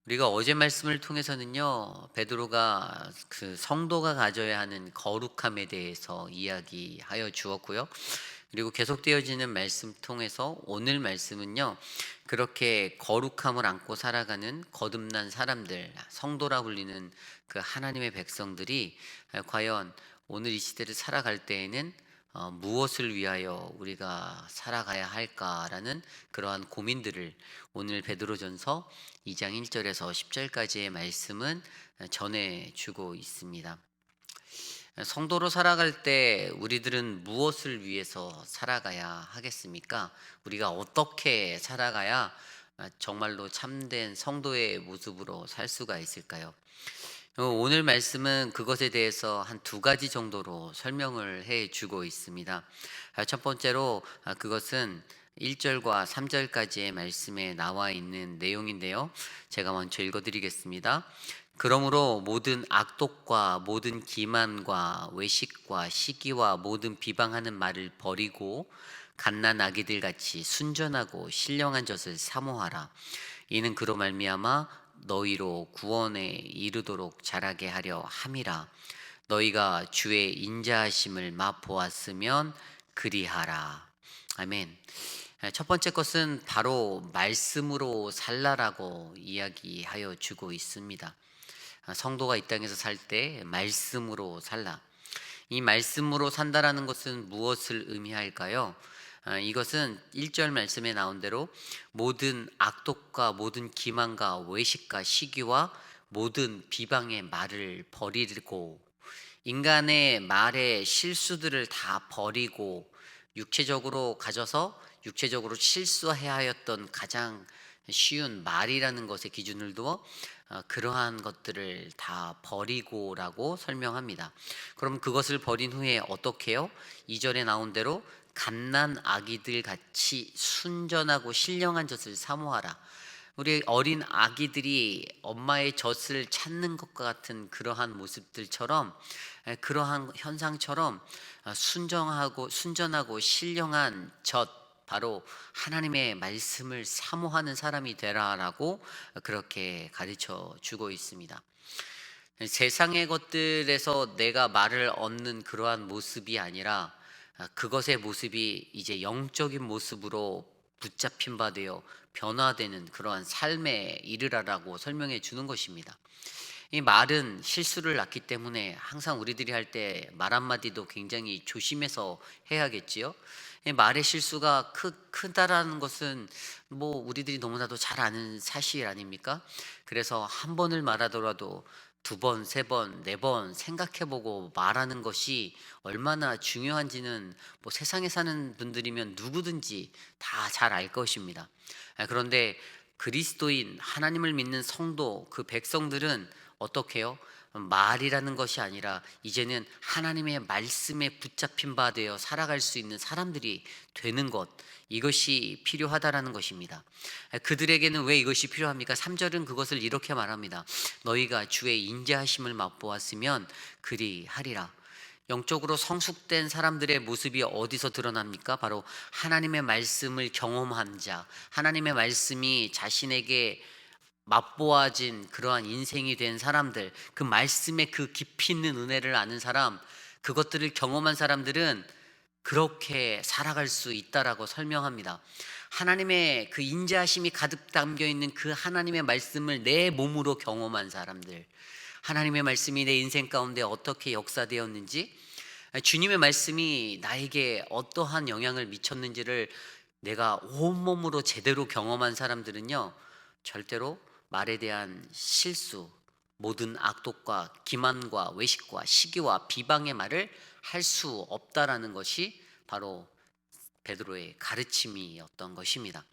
우리가 어제 말씀을 통해서는요, 베드로가 그 성도가 가져야 하는 거룩함에 대해서 이야기하여 주었고요. 그리고 계속되어지는 말씀 통해서 오늘 말씀은요, 그렇게 거룩함을 안고 살아가는 거듭난 사람들, 성도라 불리는 그 하나님의 백성들이 과연 오늘 이 시대를 살아갈 때에는 무엇을 위하여 우리가 살아가야 할까라는 그러한 고민들을 오늘 베드로전서 2장 1절에서 10절까지의 말씀은 전해주고 있습니다. 성도로 살아갈 때 우리들은 무엇을 위해서 살아가야 하겠습니까? 우리가 어떻게 살아가야 정말로 참된 성도의 모습으로 살 수가 있을까요? 오늘 말씀은 그것에 대해서 한 두 가지 정도로 설명을 해 주고 있습니다. 첫 번째로 그것은 1절과 3절까지의 말씀에 나와 있는 내용인데요. 제가 먼저 읽어 드리겠습니다. 그러므로 모든 악독과 모든 기만과 외식과 시기와 모든 비방하는 말을 버리고 갓난 아기들 같이 순전하고 신령한 젖을 사모하라. 이는 그로 말미암아 너희로 구원에 이르도록 자라게 하려 함이라. 너희가 주의 인자하심을 맛보았으면 그리하라. 아멘. 첫 번째 것은 바로 말씀으로 살라라고 이야기하여 주고 있습니다. 성도가 이 땅에서 살 때 말씀으로 살라. 이 말씀으로 산다라는 것은 무엇을 의미할까요? 이것은 1절 말씀에 나온 대로 모든 악독과 모든 기만과 외식과 시기와 모든 비방의 말을 버리고, 인간의 말의 실수들을 다 버리고 육체적으로 가져서 육체적으로 실수해야 하였던 가장 쉬운 말이라는 것에 기준을 두어 그러한 것들을 다 버리고라고 설명합니다. 그럼 그것을 버린 후에 어떻게 해요? 2절에 나온 대로 갓난 아기들 같이 순전하고 신령한 젖을 사모하라. 우리 어린 아기들이 엄마의 젖을 찾는 것과 같은 그러한 모습들처럼, 그러한 현상처럼 순전하고 신령한 젖, 바로 하나님의 말씀을 사모하는 사람이 되라라고 그렇게 가르쳐 주고 있습니다. 세상의 것들에서 내가 말을 얻는 그러한 모습이 아니라 그것의 모습이 이제 영적인 모습으로 붙잡힌 바 되어 변화되는 그러한 삶에 이르라라고 설명해 주는 것입니다. 이 말은 실수를 낳기 때문에 항상 우리들이 할 때 말 한마디도 굉장히 조심해서 해야겠지요. 이 말의 실수가 크다라는 것은 뭐 우리들이 너무나도 잘 아는 사실 아닙니까? 그래서 한 번을 말하더라도 두 번, 세 번, 네 번 생각해보고 말하는 것이 얼마나 중요한지는 뭐 세상에 사는 분들이면 누구든지 다 잘 알 것입니다. 그런데 그리스도인 하나님을 믿는 성도 그 백성들은 어떻게 해요? 말이라는 것이 아니라 이제는 하나님의 말씀에 붙잡힌 바 되어 살아갈 수 있는 사람들이 되는 것, 이것이 필요하다라는 것입니다. 그들에게는 왜 이것이 필요합니까? 3절은 그것을 이렇게 말합니다. 너희가 주의 인자하심을 맛보았으면 그리하리라. 영적으로 성숙된 사람들의 모습이 어디서 드러납니까? 바로 하나님의 말씀을 경험한 자, 하나님의 말씀이 자신에게 맛보아진 그러한 인생이 된 사람들, 그 말씀의 그 깊이 있는 은혜를 아는 사람, 그것들을 경험한 사람들은 그렇게 살아갈 수 있다라고 설명합니다. 하나님의 그 인자하심이 가득 담겨 있는 그 하나님의 말씀을 내 몸으로 경험한 사람들, 하나님의 말씀이 내 인생 가운데 어떻게 역사되었는지, 주님의 말씀이 나에게 어떠한 영향을 미쳤는지를 내가 온몸으로 제대로 경험한 사람들은요, 절대로 말에 대한 실수, 모든 악독과 기만과 외식과 시기와 비방의 말을 할 수 없다라는 것이 바로 베드로의 가르침이었던 것입니다.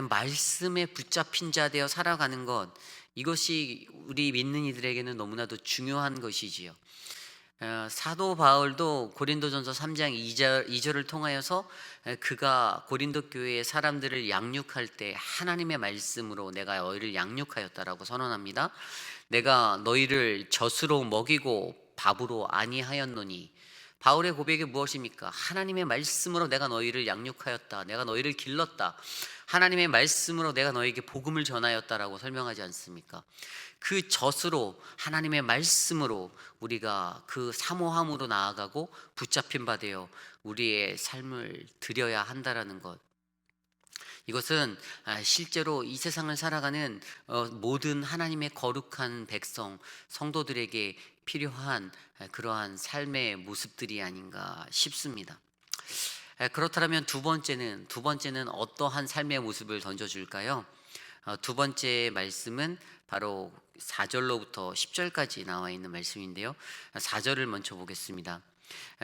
말씀에 붙잡힌 자 되어 살아가는 것, 이것이 우리 믿는 이들에게는 너무나도 중요한 것이지요. 사도 바울도 고린도전서 3장 2절을 통하여서 그가 고린도 교회의 사람들을 양육할 때 하나님의 말씀으로 내가 너희를 양육하였다라고 선언합니다. 내가 너희를 젖으로 먹이고 밥으로 아니하였노니, 바울의 고백이 무엇입니까? 하나님의 말씀으로 내가 너희를 양육하였다. 내가 너희를 길렀다. 하나님의 말씀으로 내가 너희에게 복음을 전하였다라고 설명하지 않습니까? 그 젖으로 하나님의 말씀으로 우리가 그 사모함으로 나아가고 붙잡힌 바 되어 우리의 삶을 드려야 한다라는 것. 이것은 실제로 이 세상을 살아가는 모든 하나님의 거룩한 백성, 성도들에게 필요한 그러한 삶의 모습들이 아닌가 싶습니다. 그렇다면 두 번째는 어떠한 삶의 모습을 던져줄까요? 두 번째 말씀은 바로 4절로부터 10절까지 나와 있는 말씀인데요. 4절을 먼저 보겠습니다.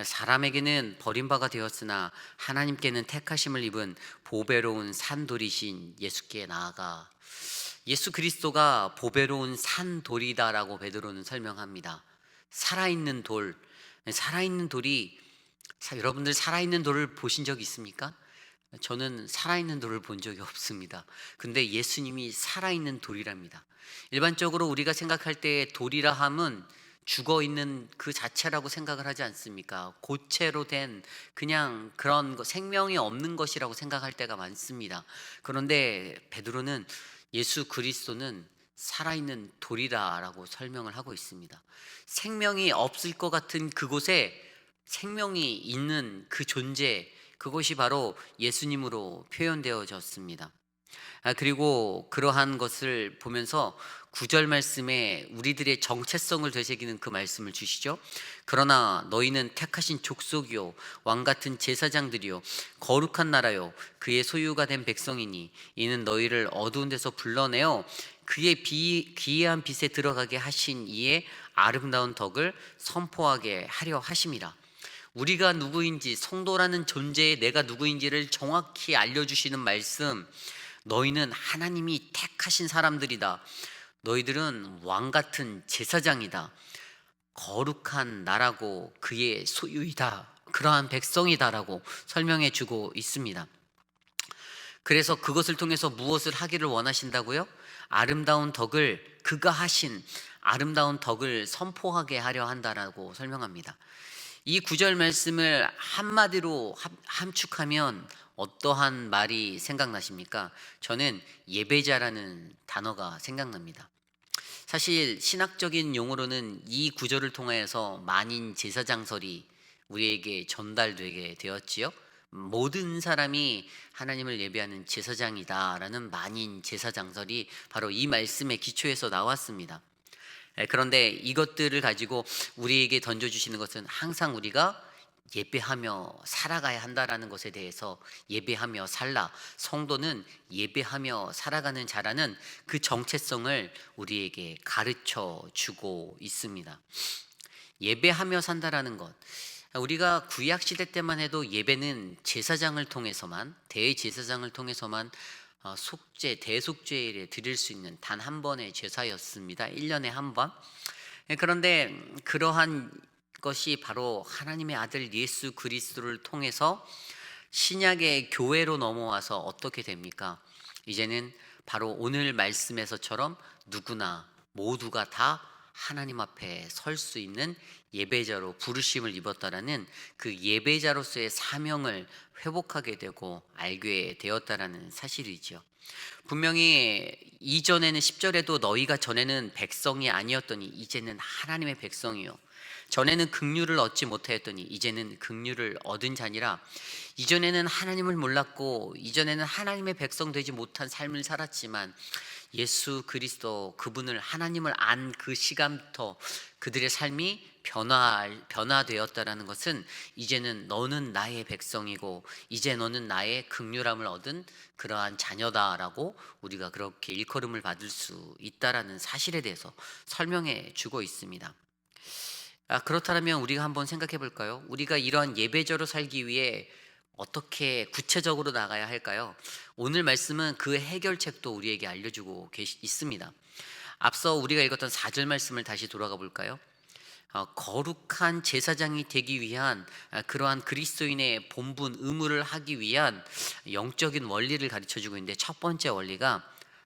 사람에게는 버림바가 되었으나 하나님께는 택하심을 입은 보배로운 산돌이신 예수께 나아가. 예수 그리스도가 보배로운 산돌이다라고 베드로는 설명합니다. 살아있는 돌, 살아있는 돌이, 여러분들 살아있는 돌을 보신 적 있습니까? 저는 살아있는 돌을 본 적이 없습니다. 근데 예수님이 살아있는 돌이랍니다. 일반적으로 우리가 생각할 때 돌이라 함은 죽어 있는 그 자체라고 생각을 하지 않습니까? 고체로 된 그냥 그런 생명이 없는 것이라고 생각할 때가 많습니다. 그런데 베드로는 예수 그리스도는 살아있는 돌이다라고 설명을 하고 있습니다. 생명이 없을 것 같은 그곳에 생명이 있는 그 존재, 그것이 바로 예수님으로 표현되어졌습니다. 그리고 그러한 것을 보면서 9절 말씀에 우리들의 정체성을 되새기는 그 말씀을 주시죠. 그러나 너희는 택하신 족속이요 왕같은 제사장들이요 거룩한 나라요 그의 소유가 된 백성이니 이는 너희를 어두운 데서 불러내어 그의 기이한 빛에 들어가게 하신 이의 아름다운 덕을 선포하게 하려 하심이라. 우리가 누구인지, 성도라는 존재의 내가 누구인지를 정확히 알려주시는 말씀. 너희는 하나님이 택하신 사람들이다. 너희들은 왕같은 제사장이다. 거룩한 나라고 그의 소유이다. 그러한 백성이다라고 설명해 주고 있습니다. 그래서 그것을 통해서 무엇을 하기를 원하신다고요? 아름다운 덕을, 그가 하신 아름다운 덕을 선포하게 하려 한다라고 설명합니다. 이 구절 말씀을 한마디로 함축하면 어떠한 말이 생각나십니까? 저는 예배자라는 단어가 생각납니다. 사실 신학적인 용어로는 이 구절을 통하여서 만인 제사장설이 우리에게 전달되게 되었지요. 모든 사람이 하나님을 예배하는 제사장이다라는 만인 제사장설이 바로 이 말씀의 기초에서 나왔습니다. 그런데 이것들을 가지고 우리에게 던져주시는 것은 항상 우리가 예배하며 살아가야 한다라는 것에 대해서, 예배하며 살라, 성도는 예배하며 살아가는 자라는 그 정체성을 우리에게 가르쳐 주고 있습니다. 예배하며 산다라는 것, 우리가 구약 시대 때만 해도 예배는 제사장을 통해서만, 대제사장을 통해서만 속죄, 대속죄를 드릴 수 있는 단 한 번의 제사였습니다. 1년에 한 번. 그런데 그러한 것이 바로 하나님의 아들 예수 그리스도를 통해서 신약의 교회로 넘어와서 어떻게 됩니까? 이제는 바로 오늘 말씀에서처럼 누구나 모두가 다 하나님 앞에 설 수 있는 예배자로 부르심을 입었다라는 그 예배자로서의 사명을 회복하게 되고 알게 되었다라는 사실이죠. 분명히 이전에는 10절에도 너희가 전에는 백성이 아니었더니 이제는 하나님의 백성이요, 전에는 긍휼을 얻지 못하였더니 이제는 긍휼을 얻은 자니라. 이전에는 하나님을 몰랐고 이전에는 하나님의 백성 되지 못한 삶을 살았지만 예수 그리스도, 그분을, 하나님을 안 그 시간부터 그들의 삶이 변화되었다라는 것은 이제는 너는 나의 백성이고 이제 너는 나의 긍휼함을 얻은 그러한 자녀다라고 우리가 그렇게 일컬음을 받을 수 있다라는 사실에 대해서 설명해 주고 있습니다. 그렇다면 우리가 한번 생각해 볼까요? 우리가 이러한 예배자로 살기 위해 어떻게 구체적으로 나가야 할까요? 오늘 말씀은 그 해결책도 우리에게 알려주고 있습니다. 앞서 우리가 읽었던 4절 말씀을 다시 돌아가 볼까요? 거룩한 제사장이 되기 위한 그러한 그리스도인의 본분 의무를 하기 위한 영적인 원리를 가르쳐주고 있는데, 첫 번째 원리가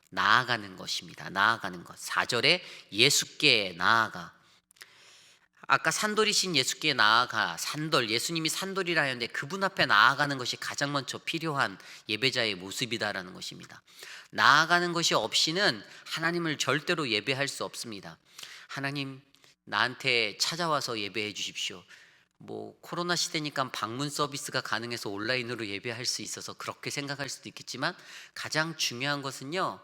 나아가는 것입니다. 나아가는 것. 4절에 예수께 나아가. 아까 산돌이신 예수께 나아가, 산돌, 예수님이 산돌이라 하는데 그분 앞에 나아가는 것이 가장 먼저 필요한 예배자의 모습이다라는 것입니다. 나아가는 것이 없이는 하나님을 절대로 예배할 수 없습니다. 하나님, 나한테 찾아와서 예배해 주십시오. 뭐 코로나 시대니까 방문 서비스가 가능해서 온라인으로 예배할 수 있어서 그렇게 생각할 수도 있겠지만, 가장 중요한 것은요,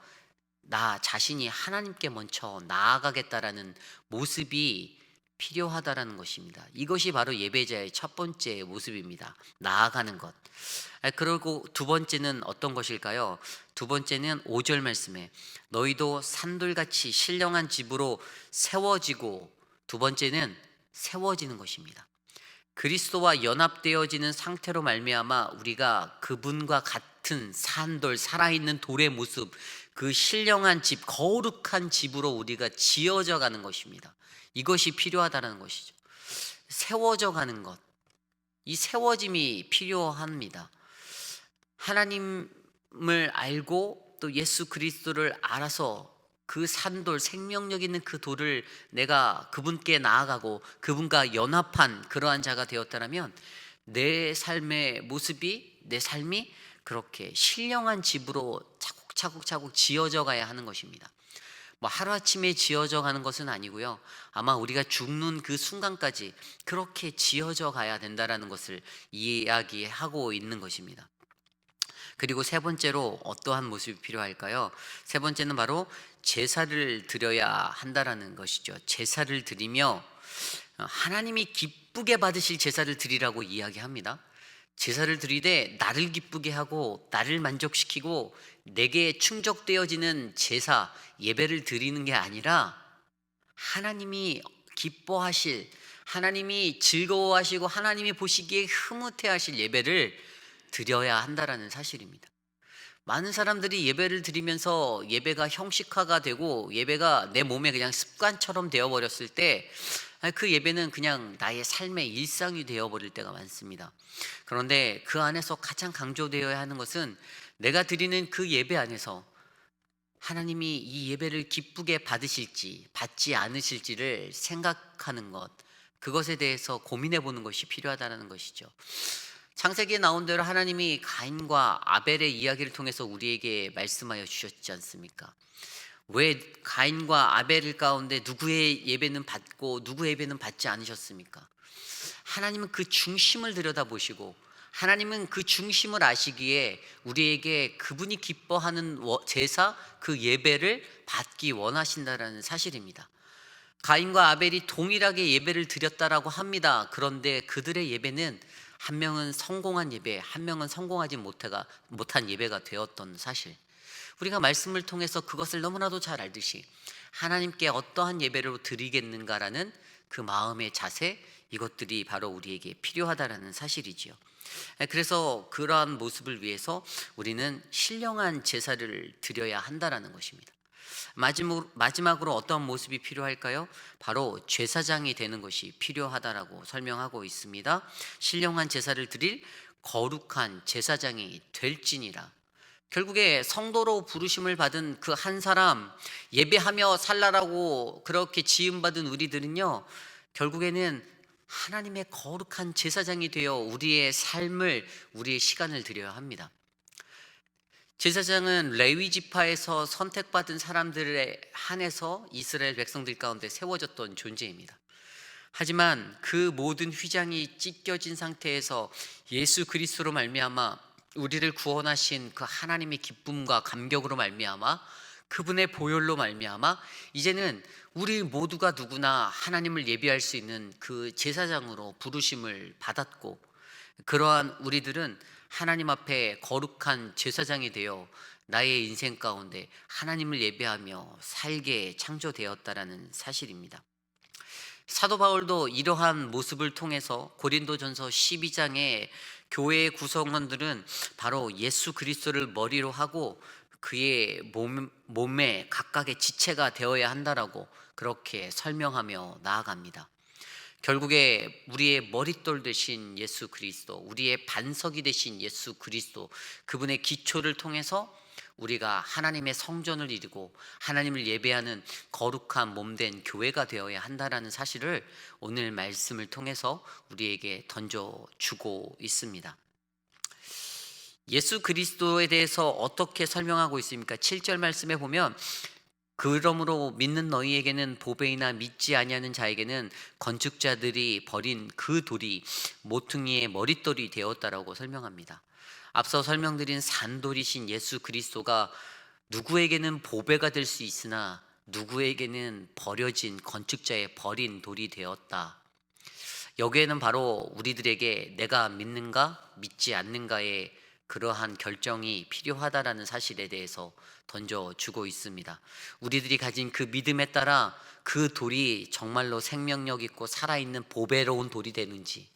나 자신이 하나님께 먼저 나아가겠다라는 모습이 필요하다라는 것입니다. 이것이 바로 예배자의 첫 번째 모습입니다. 나아가는 것. 그리고 두 번째는 어떤 것일까요? 두 번째는 5절 말씀에 너희도 산돌같이 신령한 집으로 세워지고, 두 번째는 세워지는 것입니다. 그리스도와 연합되어지는 상태로 말미암아 우리가 그분과 같은 산돌, 살아있는 돌의 모습, 그 신령한 집, 거룩한 집으로 우리가 지어져 가는 것입니다. 이것이 필요하다는 것이죠. 세워져 가는 것, 이 세워짐이 필요합니다. 하나님을 알고 또 예수 그리스도를 알아서 그 산돌, 생명력 있는 그 돌을 내가 그분께 나아가고 그분과 연합한 그러한 자가 되었다면 내 삶의 모습이, 내 삶이 그렇게 신령한 집으로 차곡차곡 지어져 가야 하는 것입니다. 뭐 하루아침에 지어져 가는 것은 아니고요, 아마 우리가 죽는 그 순간까지 그렇게 지어져 가야 된다라는 것을 이야기하고 있는 것입니다. 그리고 세 번째로 어떠한 모습이 필요할까요? 세 번째는 바로 제사를 드려야 한다라는 것이죠. 제사를 드리며 하나님이 기쁘게 받으실 제사를 드리라고 이야기합니다. 제사를 드리되 나를 기쁘게 하고 나를 만족시키고 내게 충족되어지는 제사, 예배를 드리는 게 아니라 하나님이 기뻐하실, 하나님이 즐거워하시고 하나님이 보시기에 흐뭇해하실 예배를 드려야 한다라는 사실입니다. 많은 사람들이 예배를 드리면서 예배가 형식화가 되고 예배가 내 몸에 그냥 습관처럼 되어버렸을 때 그 예배는 그냥 나의 삶의 일상이 되어버릴 때가 많습니다. 그런데 그 안에서 가장 강조되어야 하는 것은 내가 드리는 그 예배 안에서 하나님이 이 예배를 기쁘게 받으실지 받지 않으실지를 생각하는 것, 그것에 대해서 고민해 보는 것이 필요하다는 것이죠. 창세기에 나온 대로 하나님이 가인과 아벨의 이야기를 통해서 우리에게 말씀하여 주셨지 않습니까? 왜 가인과 아벨 가운데 누구의 예배는 받고 누구의 예배는 받지 않으셨습니까? 하나님은 그 중심을 들여다보시고 하나님은 그 중심을 아시기에 우리에게 그분이 기뻐하는 제사, 그 예배를 받기 원하신다라는 사실입니다. 가인과 아벨이 동일하게 예배를 드렸다라고 합니다. 그런데 그들의 예배는 한 명은 성공한 예배, 한 명은 성공하지 못한 예배가 되었던 사실, 우리가 말씀을 통해서 그것을 너무나도 잘 알듯이 하나님께 어떠한 예배를 드리겠는가라는 그 마음의 자세, 이것들이 바로 우리에게 필요하다라는 사실이지요. 그래서 그러한 모습을 위해서 우리는 신령한 제사를 드려야 한다라는 것입니다. 마지막으로 어떤 모습이 필요할까요? 바로 제사장이 되는 것이 필요하다라고 설명하고 있습니다. 신령한 제사를 드릴 거룩한 제사장이 될지니라. 결국에 성도로 부르심을 받은 그 한 사람, 예배하며 살라라고 그렇게 지음받은 우리들은요, 결국에는 하나님의 거룩한 제사장이 되어 우리의 삶을, 우리의 시간을 드려야 합니다. 제사장은 레위 지파에서 선택받은 사람들에 한해서 이스라엘 백성들 가운데 세워졌던 존재입니다. 하지만 그 모든 휘장이 찢겨진 상태에서 예수 그리스도로 말미암아 우리를 구원하신 그 하나님의 기쁨과 감격으로 말미암아 그분의 보혈로 말미암아 이제는 우리 모두가 누구나 하나님을 예배할 수 있는 그 제사장으로 부르심을 받았고, 그러한 우리들은 하나님 앞에 거룩한 제사장이 되어 나의 인생 가운데 하나님을 예배하며 살게 창조되었다라는 사실입니다. 사도 바울도 이러한 모습을 통해서 고린도전서 12장에 교회의 구성원들은 바로 예수 그리스도를 머리로 하고 그의 몸에 각각의 지체가 되어야 한다라고 그렇게 설명하며 나아갑니다. 결국에 우리의 머릿돌 되신 예수 그리스도, 우리의 반석이 되신 예수 그리스도, 그분의 기초를 통해서 우리가 하나님의 성전을 이루고 하나님을 예배하는 거룩한 몸된 교회가 되어야 한다라는 사실을 오늘 말씀을 통해서 우리에게 던져주고 있습니다. 예수 그리스도에 대해서 어떻게 설명하고 있습니까? 7절 말씀에 보면, 그러므로 믿는 너희에게는 보배이나 믿지 아니하는 자에게는 건축자들이 버린 그 돌이 모퉁이의 머릿돌이 되었다라고 설명합니다. 앞서 설명드린 산돌이신 예수 그리스도가 누구에게는 보배가 될 수 있으나 누구에게는 버려진 건축자의 버린 돌이 되었다. 여기에는 바로 우리들에게 내가 믿는가 믿지 않는가의 그러한 결정이 필요하다라는 사실에 대해서 던져주고 있습니다. 우리들이 가진 그 믿음에 따라 그 돌이 정말로 생명력 있고 살아있는 보배로운 돌이 되는지,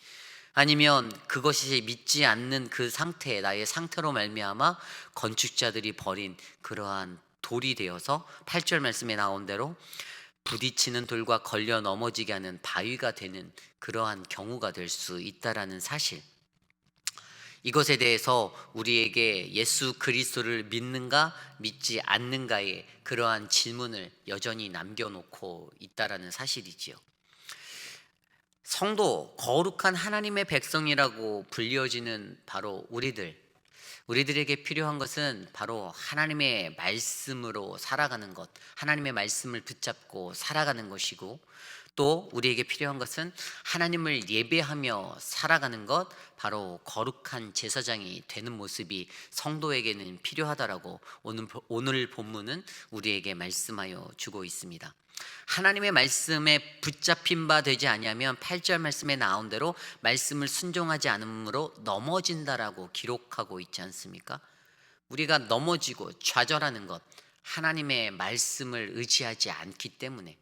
아니면 그것이 믿지 않는 그 상태, 나의 상태로 말미암아 건축자들이 버린 그러한 돌이 되어서 8절 말씀에 나온 대로 부딪히는 돌과 걸려 넘어지게 하는 바위가 되는 그러한 경우가 될 수 있다라는 사실, 이것에 대해서 우리에게 예수 그리스도를 믿는가 믿지 않는가의 그러한 질문을 여전히 남겨놓고 있다라는 사실이지요. 성도, 거룩한 하나님의 백성이라고 불려지는 바로 우리들에게 필요한 것은 바로 하나님의 말씀으로 살아가는 것, 하나님의 말씀을 붙잡고 살아가는 것이고, 또 우리에게 필요한 것은 하나님을 예배하며 살아가는 것, 바로 거룩한 제사장이 되는 모습이 성도에게는 필요하다라고 오늘 본문은 우리에게 말씀하여 주고 있습니다. 하나님의 말씀에 붙잡힌 바 되지 아니하면 8절 말씀에 나온 대로 말씀을 순종하지 않으므로 넘어진다라고 기록하고 있지 않습니까? 우리가 넘어지고 좌절하는 것, 하나님의 말씀을 의지하지 않기 때문에,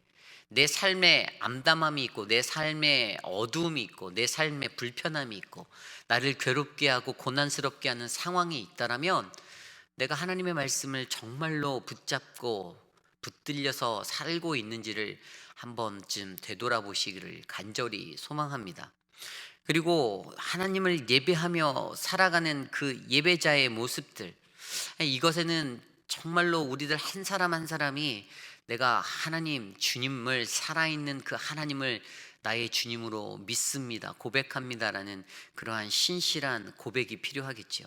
내 삶에 암담함이 있고 내 삶에 어두움이 있고 내 삶에 불편함이 있고 나를 괴롭게 하고 고난스럽게 하는 상황이 있다라면, 내가 하나님의 말씀을 정말로 붙잡고 붙들려서 살고 있는지를 한 번쯤 되돌아보시기를 간절히 소망합니다. 그리고 하나님을 예배하며 살아가는 그 예배자의 모습들, 이것에는 정말로 우리들 한 사람 한 사람이 내가 하나님, 주님을, 살아있는 그 하나님을 나의 주님으로 믿습니다, 고백합니다라는 그러한 신실한 고백이 필요하겠지요.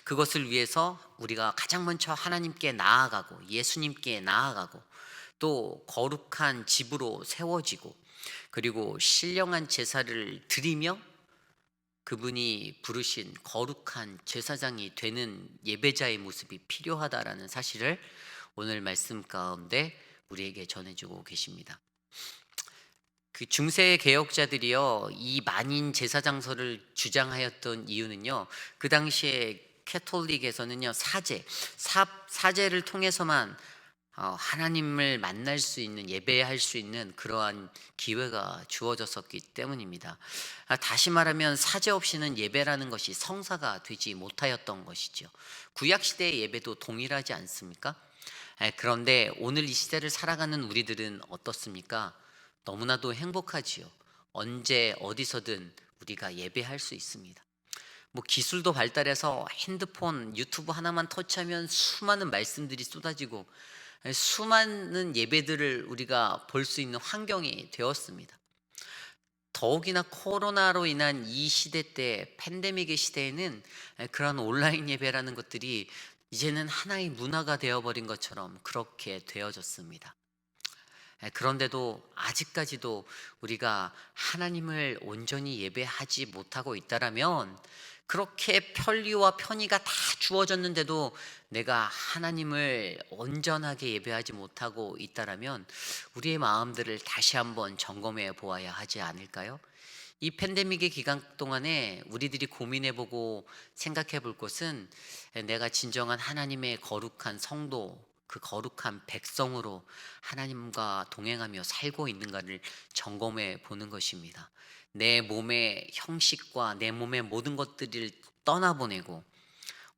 그것을 위해서 우리가 가장 먼저 하나님께 나아가고 예수님께 나아가고 또 거룩한 집으로 세워지고, 그리고 신령한 제사를 드리며 그분이 부르신 거룩한 제사장이 되는 예배자의 모습이 필요하다라는 사실을 오늘 말씀 가운데 우리에게 전해주고 계십니다. 그 중세 개혁자들이요, 이 만인 제사장설을 주장하였던 이유는요, 그 당시에 캐톨릭에서는요, 사제를 통해서만 하나님을 만날 수 있는, 예배할 수 있는 그러한 기회가 주어졌었기 때문입니다. 다시 말하면 사제 없이는 예배라는 것이 성사가 되지 못하였던 것이죠. 구약시대의 예배도 동일하지 않습니까? 그런데 오늘 이 시대를 살아가는 우리들은 어떻습니까? 너무나도 행복하지요. 언제 어디서든 우리가 예배할 수 있습니다. 뭐 기술도 발달해서 핸드폰, 유튜브 하나만 터치하면 수많은 말씀들이 쏟아지고 수많은 예배들을 우리가 볼 수 있는 환경이 되었습니다. 더욱이나 코로나로 인한 이 시대 때, 팬데믹의 시대에는 그런 온라인 예배라는 것들이 이제는 하나의 문화가 되어버린 것처럼 그렇게 되어졌습니다. 그런데도 아직까지도 우리가 하나님을 온전히 예배하지 못하고 있다라면, 그렇게 편리와 편의가 다 주어졌는데도 내가 하나님을 온전하게 예배하지 못하고 있다라면 우리의 마음들을 다시 한번 점검해 보아야 하지 않을까요? 이 팬데믹의 기간 동안에 우리들이 고민해보고 생각해볼 것은, 내가 진정한 하나님의 거룩한 성도, 그 거룩한 백성으로 하나님과 동행하며 살고 있는가를 점검해 보는 것입니다. 내 몸의 형식과 내 몸의 모든 것들을 떠나보내고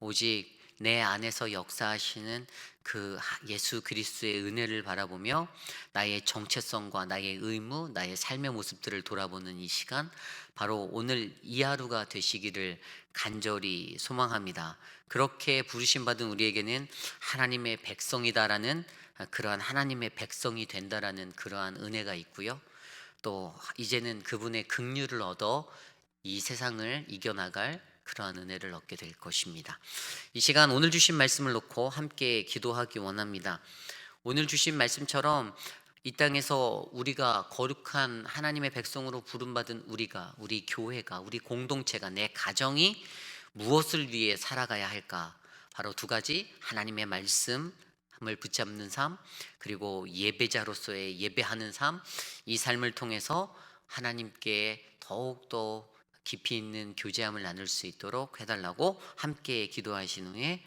오직 내 안에서 역사하시는 그 예수 그리스도의 은혜를 바라보며 나의 정체성과 나의 의무, 나의 삶의 모습들을 돌아보는 이 시간, 바로 오늘 이 하루가 되시기를 간절히 소망합니다. 그렇게 부르심 받은 우리에게는 하나님의 백성이다라는, 그러한 하나님의 백성이 된다라는 그러한 은혜가 있고요. 또 이제는 그분의 긍휼을 얻어 이 세상을 이겨나갈 그러한 은혜를 얻게 될 것입니다. 이 시간 오늘 주신 말씀을 놓고 함께 기도하기 원합니다. 오늘 주신 말씀처럼 이 땅에서 우리가 거룩한 하나님의 백성으로 부름받은 우리가, 우리 교회가, 우리 공동체가, 내 가정이 무엇을 위해 살아가야 할까? 바로 두 가지: 하나님의 말씀을 붙잡는 삶, 그리고 예배자로서의 예배하는 삶. 이 삶을 통해서 하나님께 더욱더 깊이 있는 교제함을 나눌 수 있도록 해달라고 함께 기도하신 후에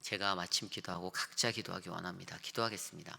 제가 마침 기도하고 각자 기도하기 원합니다. 기도하겠습니다.